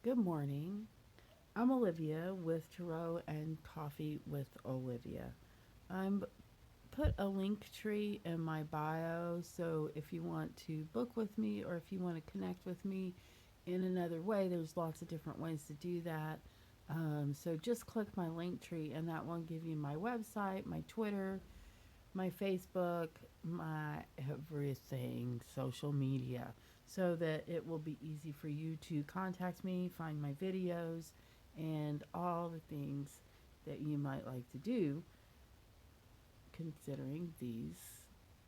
Good morning. I'm Olivia with Tarot and Coffee with Olivia. I'm put a link tree in my bio, so if you want to book with me or if you want to connect with me in another way, there's lots of different ways to do that. So just click my link tree, and that will give you my website, my Twitter, my Facebook, my everything, social media, so that it will be easy for you to contact me, find my videos, and all the things that you might like to do considering these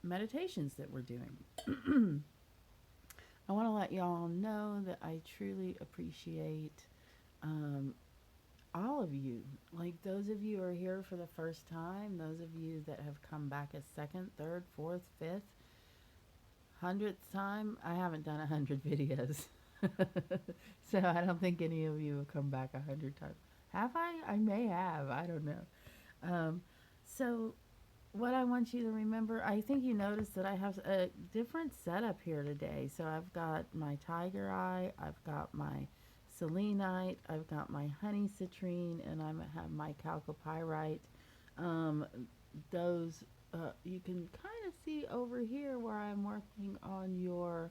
meditations that we're doing. I want to let y'all know that I truly appreciate um, all of you. Like those of you who are here for the first time, those of you that have come back a second, third, fourth, fifth, 100th time. I haven't done 100 videos. So I don't think any of you have come back 100 times. Have I? I may have. I don't know. So what I want you to remember, I think you noticed that I have a different setup here today. So I've got my tiger eye, I've got my selenite, I've got my honey citrine, and I have my chalcopyrite. Um, those you can kind of see over here where I'm working on your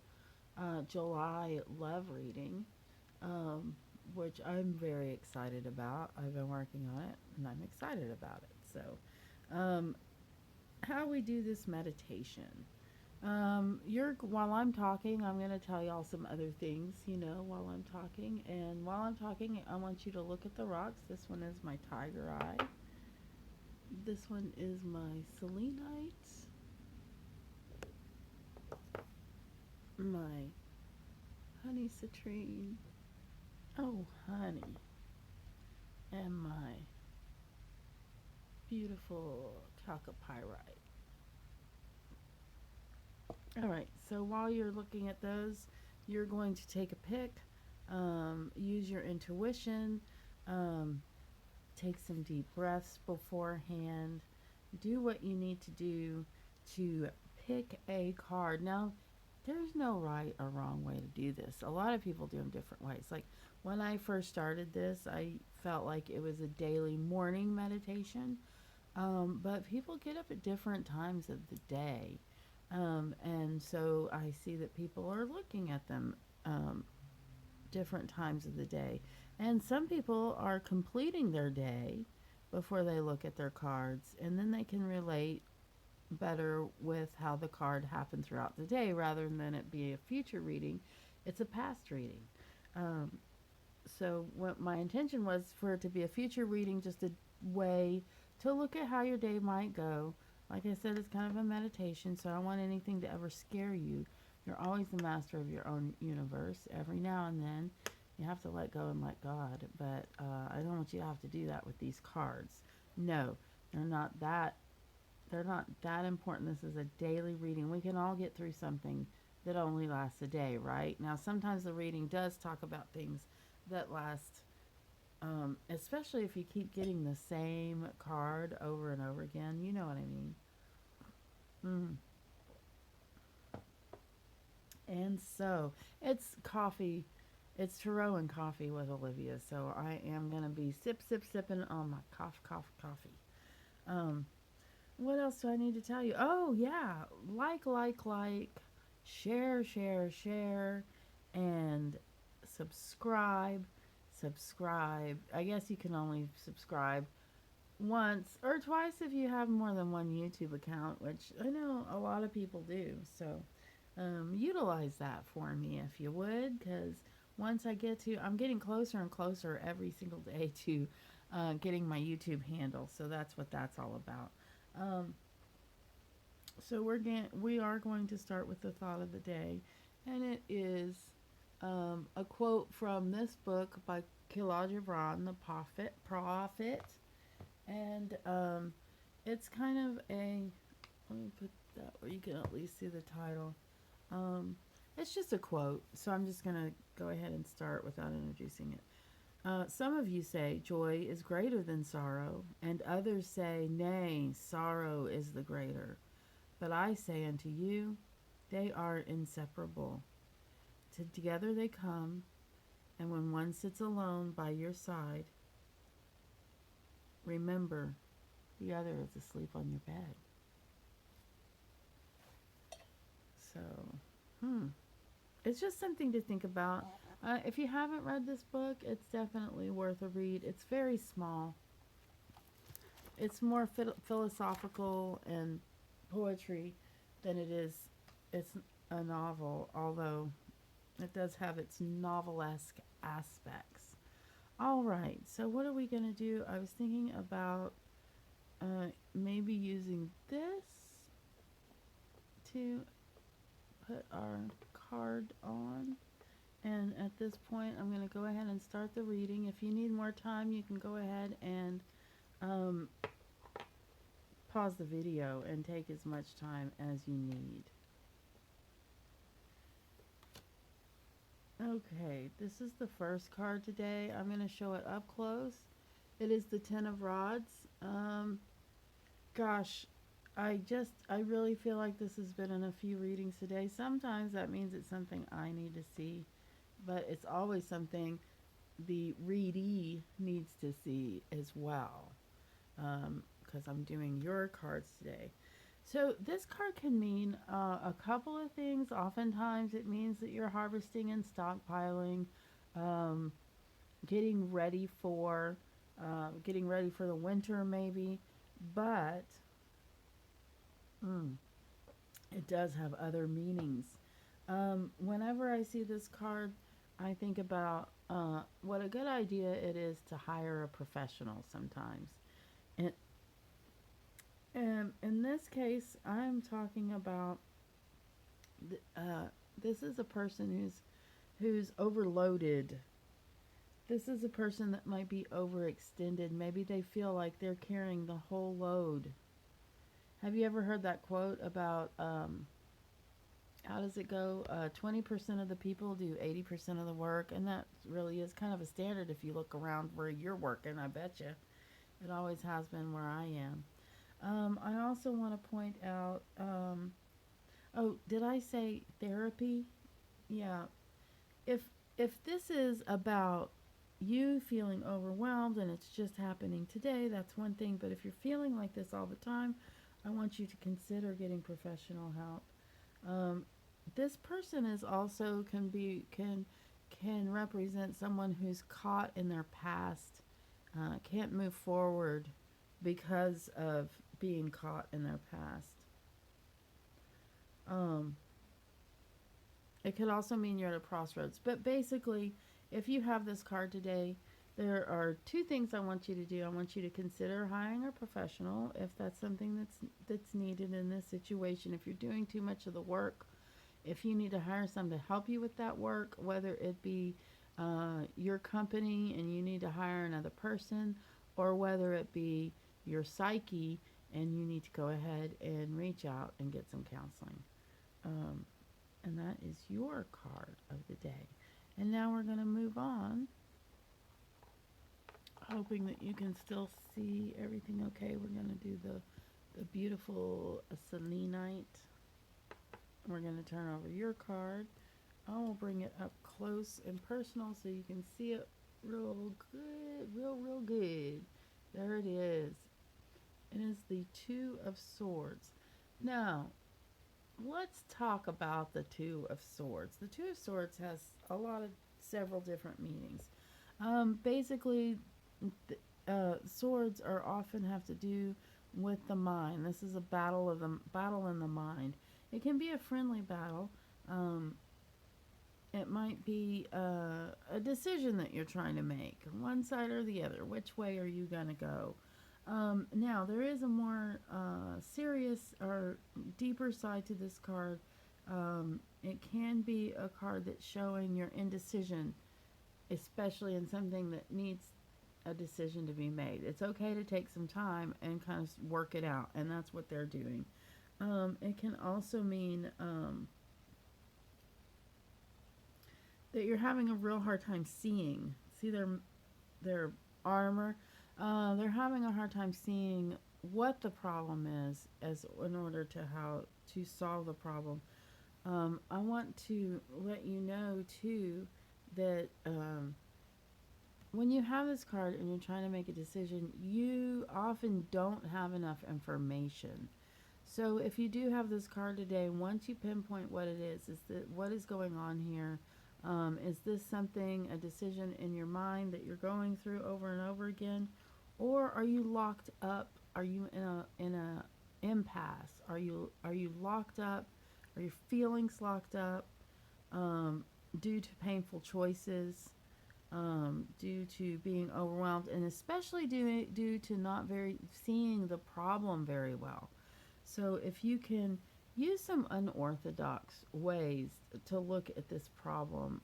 July love reading, um, which I'm very excited about. I've been working on it and I'm excited about it. So, how we do this meditation. You're while I'm talking, I'm gonna tell y'all some other things, while I'm talking. And while I'm talking, I want you to look at the rocks. This one is my tiger eye. This one is my selenite, my honey citrine. Oh, honey, and my beautiful chalcopyrite. All right, so while you're looking at those, you're going to take a pick, use your intuition, um, take some deep breaths beforehand, do what you need to do to pick a card. Now, there's no right or wrong way to do this. A lot of people do them different ways. Like when I first started this, I felt like it was a daily morning meditation. But people get up at different times of the day. And so I see that people are looking at them different times of the day. And some people are completing their day before they look at their cards, and then they can relate better with how the card happened throughout the day rather than it be a future reading. It's a past reading. Um, so what my intention was for it to be a future reading, just a way to look at how your day might go. Like I said, it's kind of a meditation, so I don't want anything to ever scare you. You're always the master of your own universe. Every now and then you have to let go and let God, but I don't want you to have to do that with these cards. No, they're not that they're not that important. This is a daily reading. We can all get through something that only lasts a day, right? Now, sometimes the reading does talk about things that last, especially if you keep getting the same card over and over again. You know what I mean? Mm. And so it's coffee. It's tarot and coffee with Olivia. So I am going to be sipping on my coffee. Um, What else do I need to tell you? Oh, yeah. Like, share, and subscribe. Subscribe. I guess you can only subscribe once or twice if you have more than one YouTube account, which I know a lot of people do. So utilize that for me if you would, because once I'm getting closer and closer every single day to getting my YouTube handle. So that's what that's all about. Um, so we are going to start with the thought of the day, and it is a quote from this book by Kahlil Gribran, the Prophet, and it's kind of a. Let me put that where you can at least see the title. Um, it's just a quote, so I'm just gonna go ahead and start without introducing it. Some of you say joy is greater than sorrow, and others say, nay, sorrow is the greater. But I say unto you, they are inseparable. Together they come, And when one sits alone by your side, remember the other is asleep on your bed. So, it's just something to think about. If you haven't read this book, it's definitely worth a read. It's very small. It's more philosophical and poetry than it is. It's a novel, although it does have its novelesque aspects. All right, so what are we going to do? I was thinking about maybe using this to put our card on. And at this point, I'm going to go ahead and start the reading. If you need more time, you can go ahead and pause the video and take as much time as you need. Okay, this is the first card today. I'm going to show it up close. It is the Ten of Rods. Gosh, I really feel like this has been in a few readings today. Sometimes that means it's something I need to see, but it's always something the readee needs to see as well, because I'm doing your cards today. So this card can mean a couple of things. Oftentimes it means that you're harvesting and stockpiling, getting ready for the winter maybe, but it does have other meanings. Whenever I see this card, I think about what a good idea it is to hire a professional sometimes. And in this case, I'm talking about this is a person who's overloaded. This is a person that might be overextended. Maybe they feel like they're carrying the whole load. Have you ever heard that quote about how does it go? 20% of the people do 80% of the work, and that really is kind of a standard if you look around where you're working. I bet you it always has been where I am. I also want to point out, oh, did I say therapy? Yeah. If this is about you feeling overwhelmed and it's just happening today, that's one thing. But if you're feeling like this all the time, I want you to consider getting professional help. This person is also can represent someone who's caught in their past, can't move forward because of being caught in their past. It could also mean you're at a crossroads. But basically, if you have this card today, there are two things I want you to do. I want you to consider hiring a professional if that's something that's needed in this situation. If you're doing too much of the work, if you need to hire someone to help you with that work, whether it be your company and you need to hire another person, or whether it be your psyche and you need to go ahead and reach out and get some counseling. And that is your card of the day. And now we're going to move on, hoping that you can still see everything okay. We're going to do the beautiful selenite. We're going to turn over your card. I will bring it up close and personal so you can see it real good, real good. There it is. It is the Two of Swords. Now, let's talk about the Two of Swords. The Two of Swords has several different meanings. Basically, swords are often have to do with the mind. This is a battle in the mind. It can be a friendly battle. It might be a decision that you're trying to make, one side or the other. Which way are you going to go? Now, there is a more serious or deeper side to this card. It can be a card that's showing your indecision, especially in something that needs a decision to be made. It's okay to take some time and kind of work it out, and that's what they're doing. It can also mean that you're having a real hard time seeing. See their armor? They're having a hard time seeing what the problem is in order to how to solve the problem. I want to let you know too that when you have this card and you're trying to make a decision, you often don't have enough information. So if you do have this card today, once you pinpoint what it is that what is going on here? Is this something, a decision in your mind that you're going through over and over again? Or are you locked up? Are you in a impasse? Are you locked up? Are your feelings locked up due to painful choices? Due to being overwhelmed, and especially due to not very seeing the problem very well. So if you can use some unorthodox ways to look at this problem,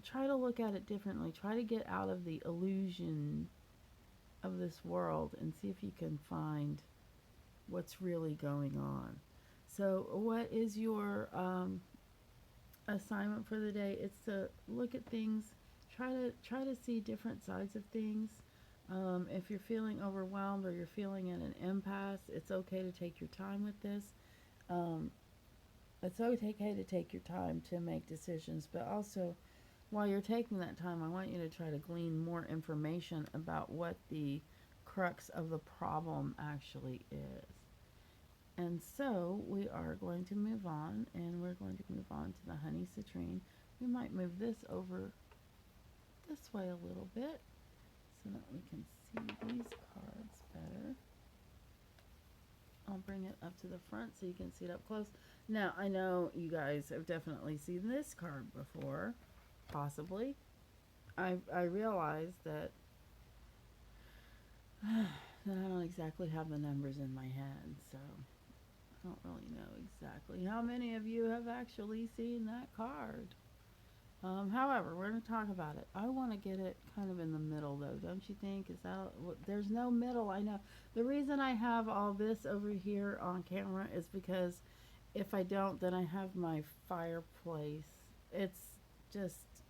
try to look at it differently. Try to get out of the illusion of this world and see if you can find what's really going on. So what is your assignment for the day? It's to look at things, try to see different sides of things. If you're feeling overwhelmed or you're feeling at an impasse, it's okay to take your time with this. It's okay to take your time to make decisions, but also while you're taking that time, I want you to try to glean more information about what the crux of the problem actually is. And so we are going to move on, and we're going to move on to the honey citrine. We might move this over this way a little bit so that we can see these cards better. I'll bring it up to the front so you can see it up close. Now, I know you guys have definitely seen this card before, possibly. I realize that I don't exactly have the numbers in my head, so I don't really know exactly how many of you have actually seen that card. However, we're going to talk about it. I want to get it kind of in the middle, though, don't you think? There's no middle, I know. The reason I have all this over here on camera is because if I don't, then I have my fireplace. It's just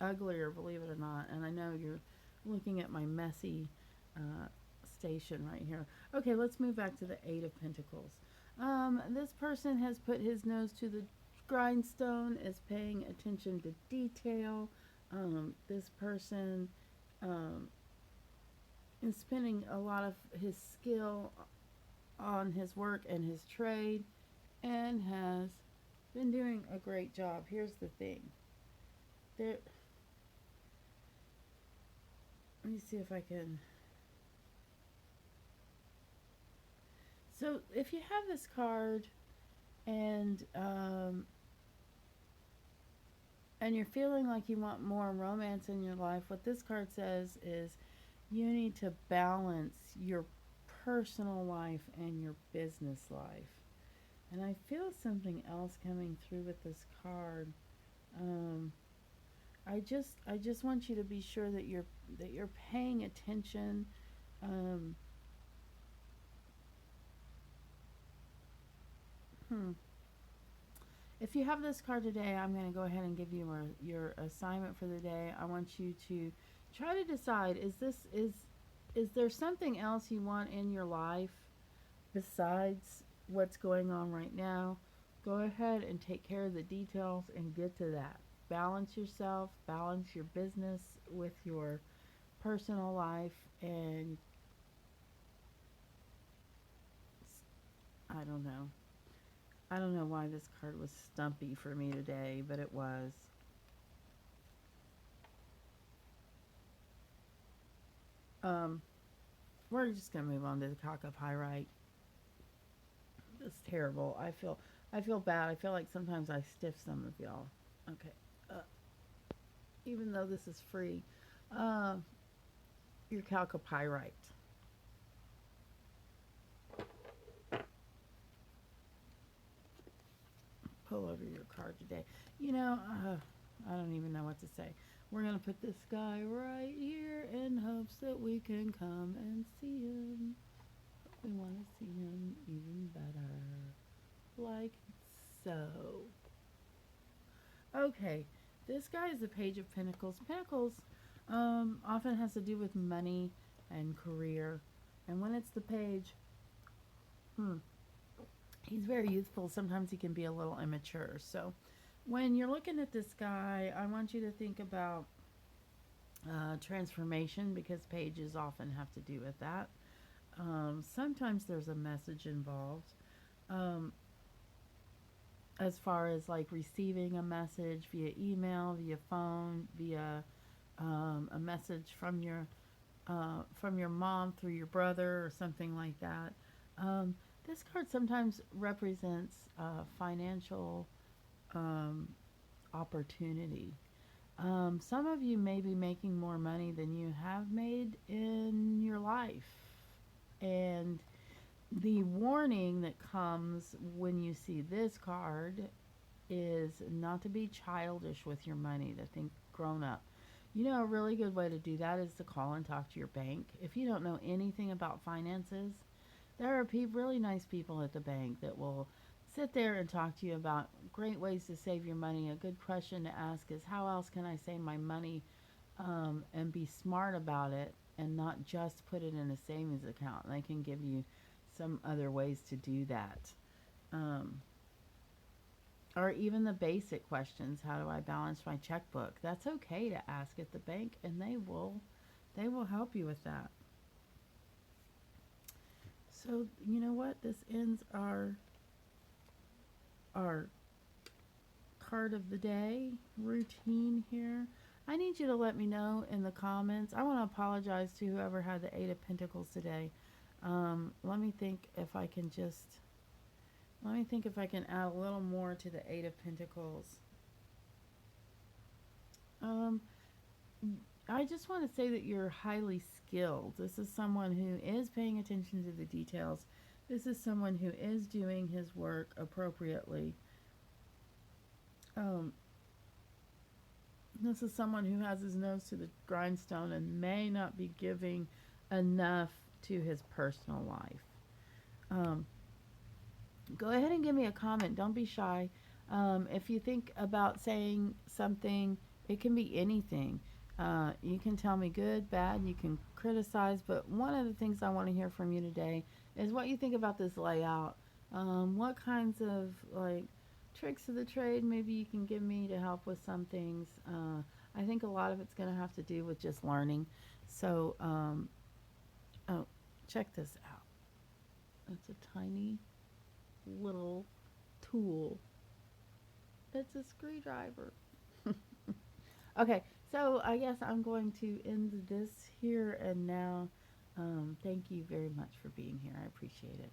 uglier, believe it or not. And I know you're looking at my messy station right here. Okay, let's move back to the Eight of Pentacles. This person has put his nose to the grindstone, is paying attention to detail. This person is spending a lot of his skill on his work and his trade and has been doing a great job. Here's the thing. Let me see if I can. So if you have this card and you're feeling like you want more romance in your life, what this card says is you need to balance your personal life and your business life. And I feel something else coming through with this card. I just want you to be sure that you're paying attention. If you have this card today, I'm going to go ahead and give you your assignment for the day. I want you to try to decide, is there something else you want in your life besides what's going on right now? Go ahead and take care of the details and get to that. Balance yourself, balance your business with your personal life, and I don't know. I don't know why this card was stumpy for me today, but it was. We're just gonna move on to the cockapyrite. It's terrible. I feel bad. I feel like sometimes I stiff some of y'all. Okay. Even though this is free, your calcopyrite. Pull over your card today. You know, I don't even know what to say. We're going to put this guy right here in hopes that we can come and see him. We want to see him even better. Like so. Okay, this guy is the Page of Pinnacles. Pinnacles often has to do with money and career. And when it's the page, he's very youthful. Sometimes he can be a little immature. So When you're looking at this guy, I want you to think about transformation, because pages often have to do with that. Sometimes there's a message involved. Um, as far as like receiving a message via email, via phone, via a message from your mom through your brother or something like that. Um, this card sometimes represents financial um, opportunity. Some of you may be making more money than you have made in your life. And the warning that comes when you see this card is not to be childish with your money, to think grown up. You know, a really good way to do that is to call and talk to your bank. If you don't know anything about finances, there are really nice people at the bank that will sit there and talk to you about great ways to save your money. A good question to ask is, how else can I save my money and be smart about it and not just put it in a savings account? And they can give you some other ways to do that. Um, or even the basic questions, how do I balance my checkbook? That's okay to ask at the bank, and they will help you with that. So, you know what? This ends our card of the day routine here. I need you to let me know in the comments. I want to apologize to whoever had the Eight of Pentacles today. Let me think if I can add a little more to the Eight of Pentacles. Um, I just want to say that you're highly skilled. This is someone who is paying attention to the details. This is someone who is doing his work appropriately. Um, this is someone who has his nose to the grindstone and may not be giving enough to his personal life. Go ahead and give me a comment. Don't be shy. If you think about saying something, it can be anything. You can tell me good, bad, you can criticize, but one of the things I want to hear from you today is what you think about this layout. What kinds of like tricks of the trade maybe you can give me to help with some things. I think a lot of it's going to have to do with just learning. So, oh, check this out. It's a tiny little tool. It's a screwdriver. Okay, so I guess I'm going to end this here and now. Thank you very much for being here. I appreciate it.